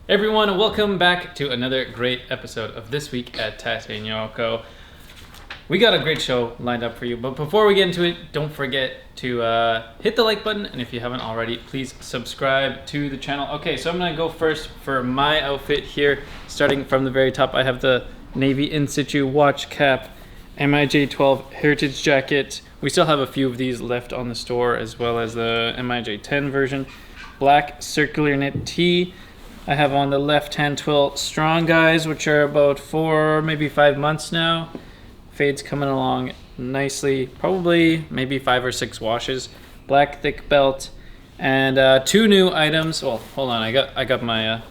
Everyone, welcome back to another great episode of This Week at Tate Yoko. We got a great show lined up for you, but before we get into it, don't forget to hit the like button, and if you haven't already, please subscribe to the channel. Okay, so I'm gonna go first for my outfit here. Starting from the very top, I have the Navy In Situ watch cap, MIJ12 heritage jacket. We still have a few of these left on the store, as well as the MIJ10 version. Black circular knit tee. I have on the left-hand twill Strong Guys, which are about 4, maybe 5 months now. Fade's coming along nicely, probably maybe 5 or 6 washes. Black thick belt, and 2 new items. Well, hold on, I got my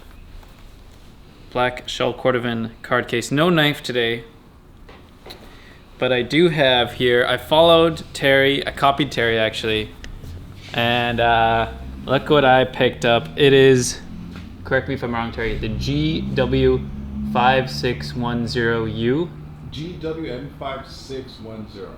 black shell cordovan card case. No knife today, but I do have here. I followed Terry. I copied Terry actually, and look what I picked up. It is. Correct me if I'm wrong, Terry. The GW5610U. GWM5610.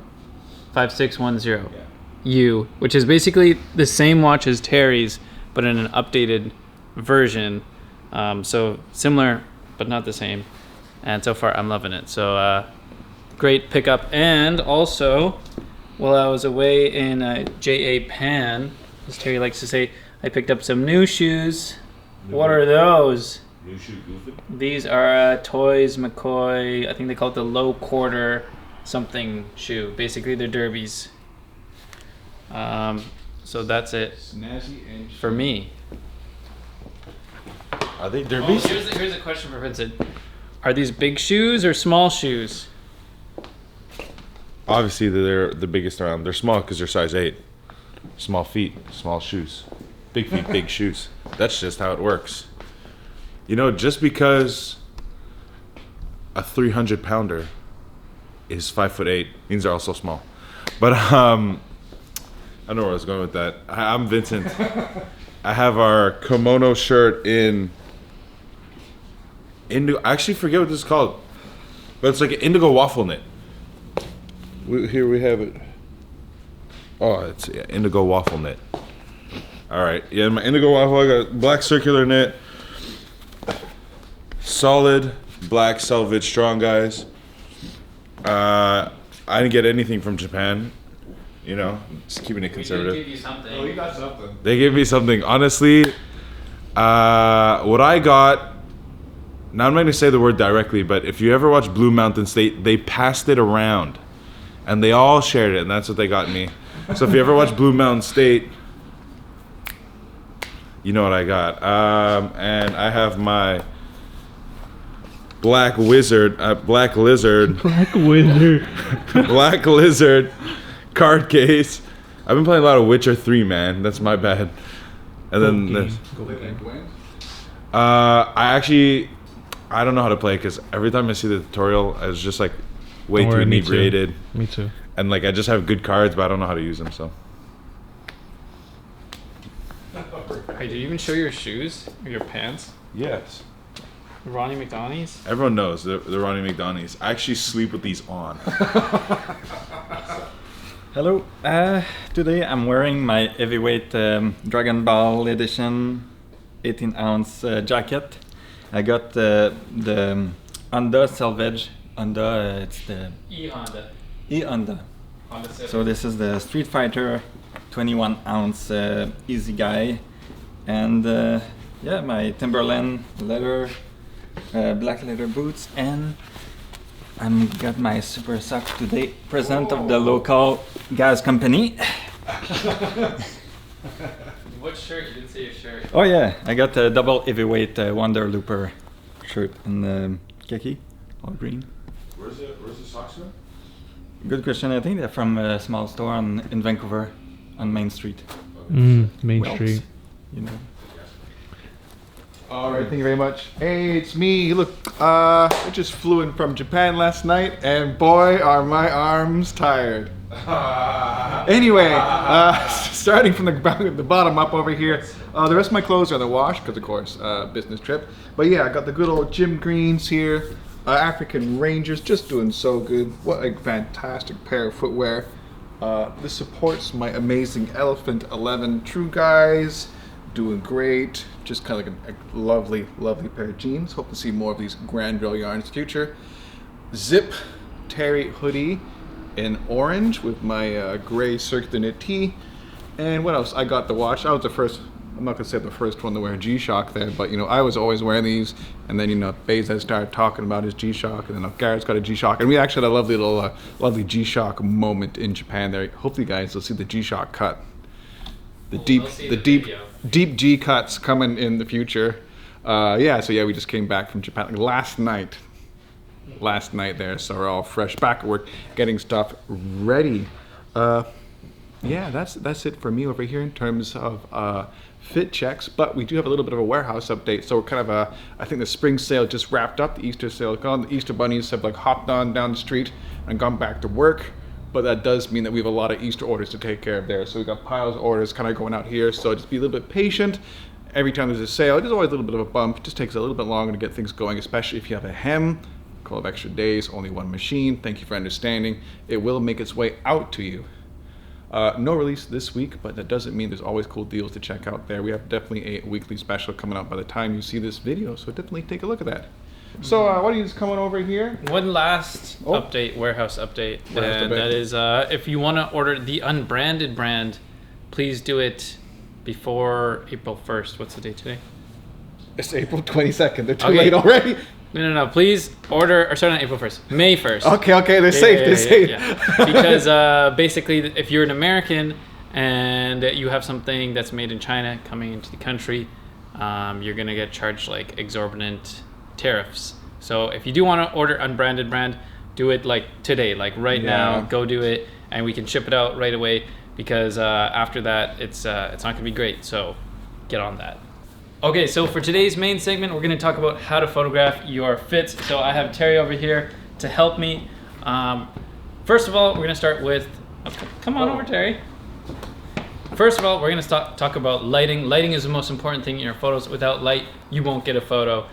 5610. Yeah. U, which is basically the same watch as Terry's, but in an updated version. So similar, but not the same. And so far, I'm loving it. So great pickup. And also, while I was away in Japan, as Terry likes to say, I picked up some new shoes. What are those? New shoe goofy? These are Toys McCoy. I think they call it the low quarter something shoe. Basically, they're derbies. So that's it Snazzy and for me. Are they derbies? Oh, here's a question for Vincent. Are these big shoes or small shoes? Obviously, they're the biggest around. They're small because they're size 8. Small feet, small shoes. Big feet, big shoes. That's just how it works. You know, just because a 300-pounder is 5'8" means they're also small. But I don't know where I was going with that. I'm Vincent. I have our kimono shirt in indigo. I actually forget what this is called, but it's like an indigo waffle knit. Here we have it. Oh, it's indigo waffle knit. All right, yeah, my indigo waffle. I got black circular knit, solid black selvage Strong Guys. I didn't get anything from Japan, you know, just keeping it conservative. We did give you something. Oh, you got something. They gave me something. Honestly, what I got. Now I'm not gonna say the word directly, but if you ever watch Blue Mountain State, they passed it around, and they all shared it, and that's what they got me. So if you ever watch Blue Mountain State, you know what I got. And I have my Black Lizard Black Wizard card case. I've been playing a lot of Witcher 3, man. That's my bad. And then this. I don't know how to play because every time I see the tutorial, I was just like way too inebriated. Me too. And like I just have good cards, but I don't know how to use them. So. Hey, did you even show your shoes or your pants? Yes. Ronnie McDonald's? Everyone knows the Ronnie McDonald's. I actually sleep with these on. Hello. Today I'm wearing my heavyweight Dragon Ball edition 18-ounce jacket. I got the Honda Salvage. Honda, it's the E-Honda. E-Honda. Honda Civic. So this is the Street Fighter 21-ounce Easy Guy. And yeah, my Timberland leather, black leather boots, and I'm got my super socks today, present of the local gas company. What shirt? You didn't say your shirt. Oh yeah, I got a double heavyweight Wonder Looper shirt in khaki, all green. Where's the socks from? Good question. I think they're from a small store in Vancouver, on Main Street. Main Welks, Street. you know. All right, thank you very much. Hey, it's me. Look, I just flew in from Japan last night, and boy, are my arms tired. Anyway, starting from the bottom up over here, the rest of my clothes are in the wash, because of course, business trip. But yeah, I got the good old gym greens here. African Rangers, just doing so good. What a fantastic pair of footwear. This supports my amazing Elephant 11 True Guys. doing great. Just kind of like a lovely, lovely pair of jeans. Hope to see more of these Granville yarns in the future. Zip Terry hoodie in orange with my gray circular knit tee. And what else? I got the watch. I was the first, I'm not gonna say the first one to wear a G-Shock there, but you know, I was always wearing these. And then, you know, Bezos started talking about his G-Shock, and then Garrett's got a G-Shock. And we actually had a lovely little, lovely G-Shock moment in Japan there. Hopefully you guys will see the G-Shock cut. The deep G cuts coming in the future. Yeah, so yeah, we just came back from Japan like last night there, so we're all fresh back at work getting stuff ready. Yeah, that's it for me over here in terms of fit checks, but we do have a little bit of a warehouse update. So we're kind of I think the spring sale just wrapped up, the Easter sale gone, the Easter bunnies have like hopped on down the street and gone back to work. But that does mean that we have a lot of Easter orders to take care of there. So we've got piles of orders kind of going out here. So just be a little bit patient. Every time there's a sale, there's always a little bit of a bump. It just takes a little bit longer to get things going, especially if you have a hem. A couple of extra days, only one machine. Thank you for understanding. It will make its way out to you. No release this week, but that doesn't mean there's always cool deals to check out there. We have definitely a weekly special coming out by the time you see this video. So definitely take a look at that. So what are you just coming over here? One last warehouse update, and that is if you want to order the unbranded brand, please do it before April 1st. What's the date today? It's April 22nd. They're too late already. No. Please order, or sorry, not April 1st, May 1st. Okay, they're safe. They're safe. Yeah. Because basically, if you're an American and you have something that's made in China coming into the country, you're gonna get charged like exorbitant tariffs. So if you do want to order unbranded brand, do it like today, like right now. Go do it, and we can ship it out right away. Because after that, it's not gonna be great. So get on that. Okay, so for today's main segment, we're gonna talk about how to photograph your fits. So I have Terry over here to help me. First of all, we're gonna start with. Come on over, Terry. First of all, we're gonna talk about lighting. Lighting is the most important thing in your photos. Without light, you won't get a photo.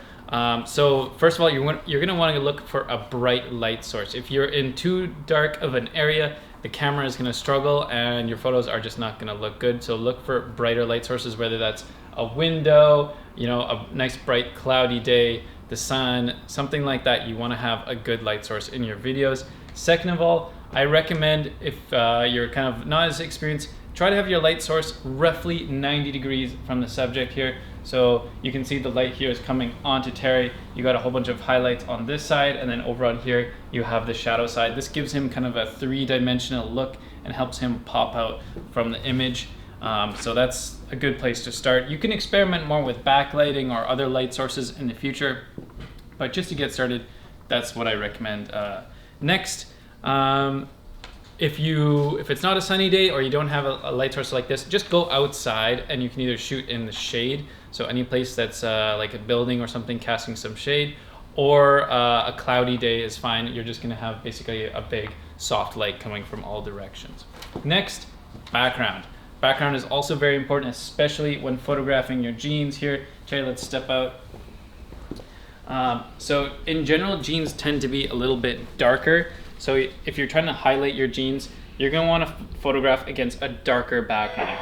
So first of all, you're going to want to look for a bright light source. If you're in too dark of an area, the camera is going to struggle and your photos are just not going to look good. So look for brighter light sources, whether that's a window, you know, a nice bright cloudy day, the sun, something like that. You want to have a good light source in your videos. Second of all, I recommend if you're kind of not as experienced, try to have your light source roughly 90 degrees from the subject here. So you can see the light here is coming onto Terry. You got a whole bunch of highlights on this side, and then over on here you have the shadow side. This gives him kind of a three-dimensional look and helps him pop out from the image. So that's a good place to start. You can experiment more with backlighting or other light sources in the future, but just to get started, that's what I recommend. Next, if it's not a sunny day or you don't have a light source like this, just go outside and you can either shoot in the shade. So any place that's like a building or something casting some shade, or a cloudy day is fine. You're just gonna have basically a big soft light coming from all directions. Next, background. Background is also very important, especially when photographing your jeans here. Terry, let's step out. So in general, jeans tend to be a little bit darker. So if you're trying to highlight your jeans, you're gonna wanna photograph against a darker background.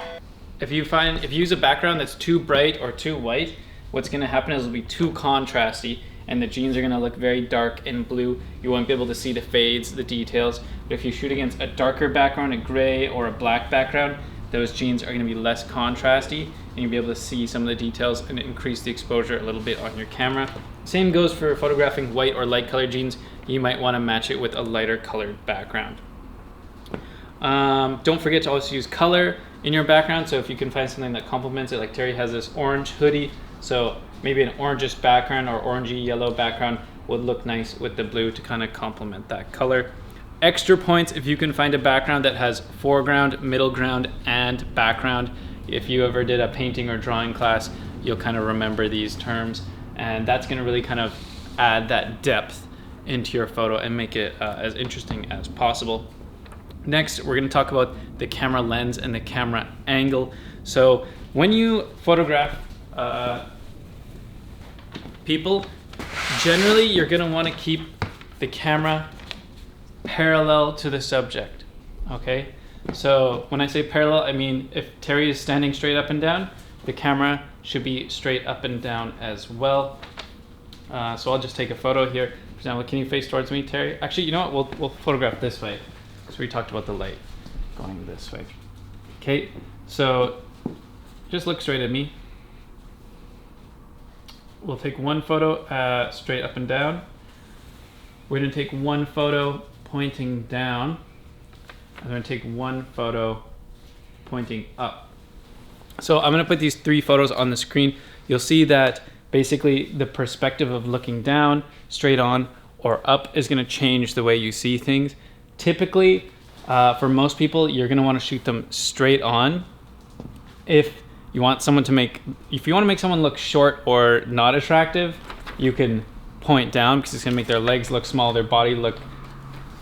If you use a background that's too bright or too white, what's gonna happen is it'll be too contrasty and the jeans are gonna look very dark and blue. You won't be able to see the fades, the details. But if you shoot against a darker background, a gray or a black background, those jeans are gonna be less contrasty and you'll be able to see some of the details and increase the exposure a little bit on your camera. Same goes for photographing white or light colored jeans. You might wanna match it with a lighter colored background. Don't forget to also use color in your background. So if you can find something that complements it, like Terry has this orange hoodie. So maybe an orangish background or orangey yellow background would look nice with the blue to kind of complement that color. Extra points if you can find a background that has foreground, middle ground, and background. If you ever did a painting or drawing class, you'll kind of remember these terms. And that's gonna really kind of add that depth into your photo and make it as interesting as possible. Next, we're gonna talk about the camera lens and the camera angle. So when you photograph people, generally you're gonna wanna keep the camera parallel to the subject, okay? So when I say parallel, I mean if Terry is standing straight up and down, the camera should be straight up and down as well. So I'll just take a photo here. For example, can you face towards me, Terry? Actually, you know what? We'll photograph this way, because we talked about the light going this way. Okay, so just look straight at me. We'll take one photo straight up and down. We're going to take one photo pointing down. I'm going to take one photo pointing up. So I'm going to put these 3 photos on the screen. You'll see that basically the perspective of looking down, straight on, or up is going to change the way you see things. Typically, for most people, you're going to want to shoot them straight on. If you want to make someone look short or not attractive, you can point down, because it's going to make their legs look small, their body look,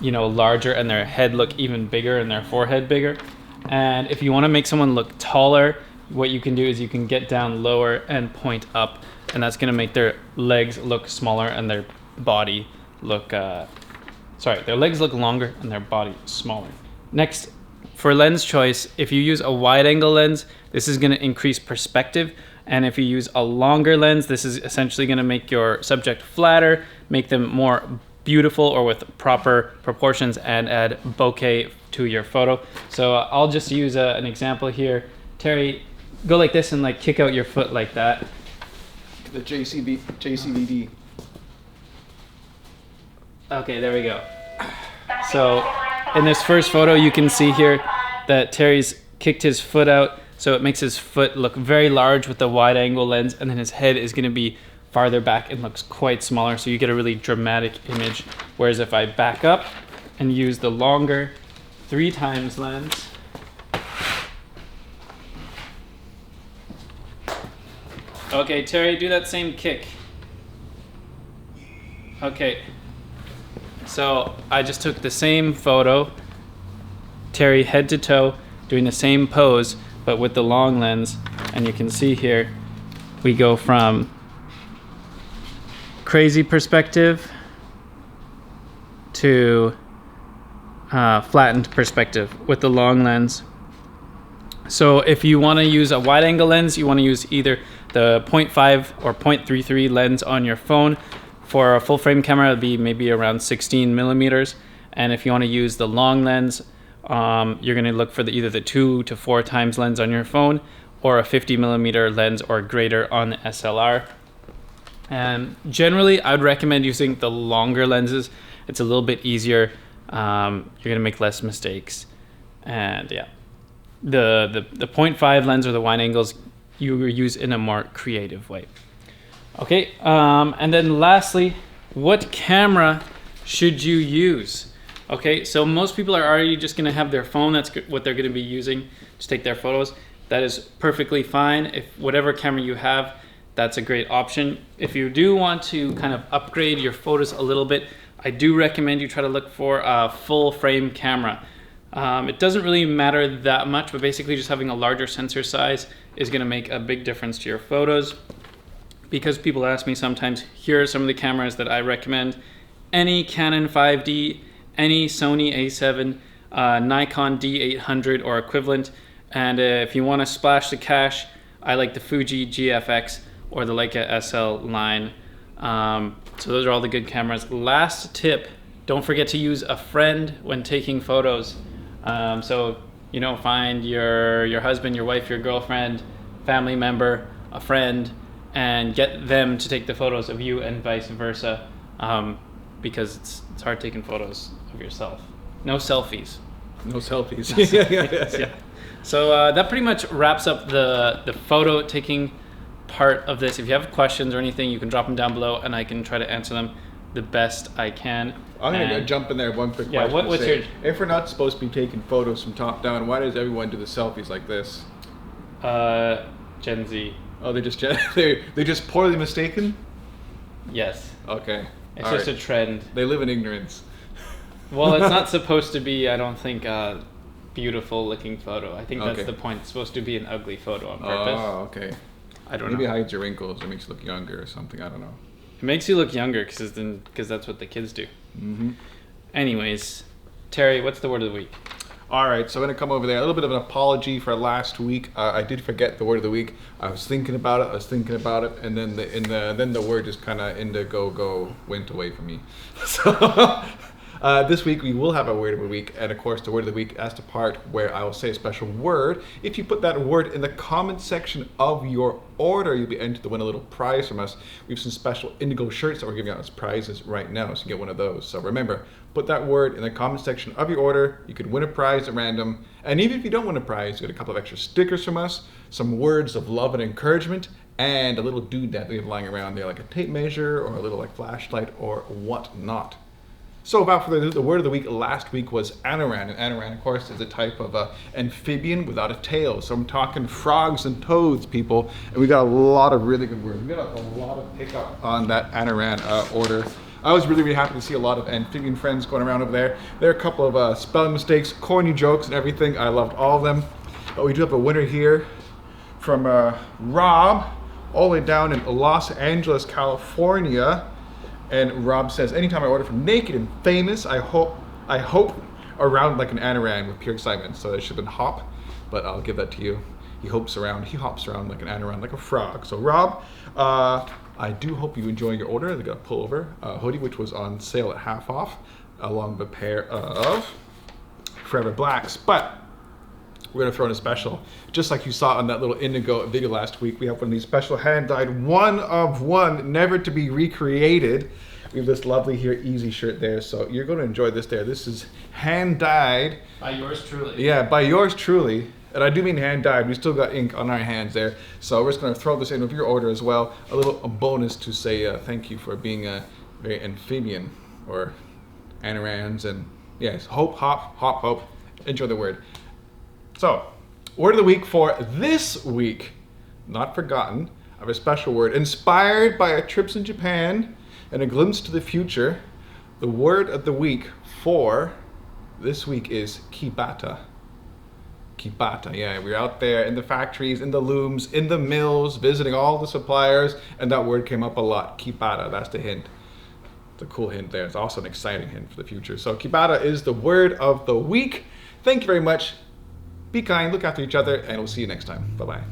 larger, and their head look even bigger, and their forehead bigger. And if you want to make someone look taller, what you can do is you can get down lower and point up, and that's going to make their legs look smaller and their body look their legs look longer and their body smaller. Next, for lens choice, if you use a wide angle lens, this is going to increase perspective, and if you use a longer lens, this is essentially going to make your subject flatter, make them more beautiful or with proper proportions, and add bokeh to your photo. So I'll just use an example here. Terry, go like this and kick out your foot like that. The JCVD. Okay, there we go. So in this first photo, you can see here that Terry's kicked his foot out, so it makes his foot look very large with the wide angle lens, and then his head is going to be farther back and looks quite smaller, so you get a really dramatic image. Whereas if I back up and use the longer 3x lens, okay, Terry, do that same kick. Okay, so I just took the same photo, Terry head to toe, doing the same pose, but with the long lens, and you can see here, we go from crazy perspective to flattened perspective with the long lens. So if you want to use a wide angle lens, you want to use either the 0.5 or 0.33 lens on your phone. For a full frame camera, it'd be maybe around 16 millimeters. And if you want to use the long lens, you're going to look for either the 2 to 4x lens on your phone, or a 50 millimeter lens or greater on the SLR. And generally, I would recommend using the longer lenses. It's a little bit easier. You're going to make less mistakes. And yeah, the 0.5 lens or the wide angles you use in a more creative way. Okay, and then lastly, what camera should you use? Okay, so most people are already just going to have their phone. That's what they're going to be using to take their photos. That is perfectly fine. If whatever camera you have, that's a great option. If you do want to kind of upgrade your photos a little bit, I do recommend you try to look for a full frame camera. It doesn't really matter that much, but basically just having a larger sensor size is going to make a big difference to your photos. Because people ask me sometimes, here are some of the cameras that I recommend. Any Canon 5D, any Sony A7, Nikon D800 or equivalent. And if you want to splash the cash, I like the Fuji GFX or the Leica SL line. So those are all the good cameras. Last tip, don't forget to use a friend when taking photos. So, find your husband, your wife, your girlfriend, family member, a friend, and get them to take the photos of you and vice versa, because it's hard taking photos of yourself. No selfies. No selfies. Yeah. So that pretty much wraps up the photo taking part of this. If you have questions or anything, you can drop them down below, and I can try to answer them the best I can. I'm going to jump in there one quick question. Yeah, what's your... If we're not supposed to be taking photos from top down, why does everyone do the selfies like this? Gen Z. Oh, they're just poorly mistaken? Yes. Okay. It's just a trend. They live in ignorance. Well, it's not supposed to be, I don't think, a beautiful looking photo. I think that's the point. It's supposed to be an ugly photo on purpose. Oh, okay. I don't know. Maybe it hides your wrinkles. It makes you look younger or something. I don't know. It makes you look younger because that's what the kids do. Mm-hmm. Anyways, Terry, what's the word of the week? All right, so I'm gonna come over there. A little bit of an apology for last week. I did forget the word of the week. I was thinking about it, and then the word just kind of went away from me. So this week we will have a word of the week, and of course the word of the week has the part where I will say a special word. If you put that word in the comment section of your order, you'll be entered to win a little prize from us. We have some special indigo shirts that we're giving out as prizes right now, so you get one of those. So remember, put that word in the comment section of your order. You could win a prize at random. And even if you don't win a prize, you get a couple of extra stickers from us, some words of love and encouragement, and a little doodad we have lying around there, like a tape measure or a little like flashlight or whatnot. So without further ado, the word of the week last week was anoran. And anoran, of course, is a type of amphibian without a tail. So I'm talking frogs and toads, people. And we got a lot of really good words. We got a lot of pickup on that anoran order. I was really, really happy to see a lot of amphibian friends going around over there. There are a couple of spelling mistakes, corny jokes and everything. I loved all of them. But we do have a winner here from Rob, all the way down in Los Angeles, California. And Rob says, anytime I order from Naked and Famous, I hope around like an anoran with pure excitement. So it should have been hop, but I'll give that to you. He hops around like an anoran, like a frog. So Rob, I do hope you enjoy your order. They got a pullover hoodie, which was on sale at half off, along with a pair of Forever Blacks. But we're gonna throw in a special, just like you saw on that little indigo video last week. We have one of these special hand-dyed, one of one, never to be recreated. We have this lovely here Easy shirt there, so you're gonna enjoy this there. This is hand-dyed. By yours truly. Yeah, by yours truly. And I do mean hand-dyed. We still got ink on our hands there. So we're just gonna throw this in with your order as well. A bonus to say thank you for being a very amphibian, or anorans, and yes, hope. Enjoy the word. So, word of the week for this week, not forgotten. I have a special word inspired by our trips in Japan and a glimpse to the future. The word of the week for this week is kibata. Kibata, yeah, we're out there in the factories, in the looms, in the mills, visiting all the suppliers, and that word came up a lot. Kibata, that's the hint. It's a cool hint there. It's also an exciting hint for the future. So kibata is the word of the week. Thank you very much. Be kind, look after each other, and we'll see you next time. Bye-bye.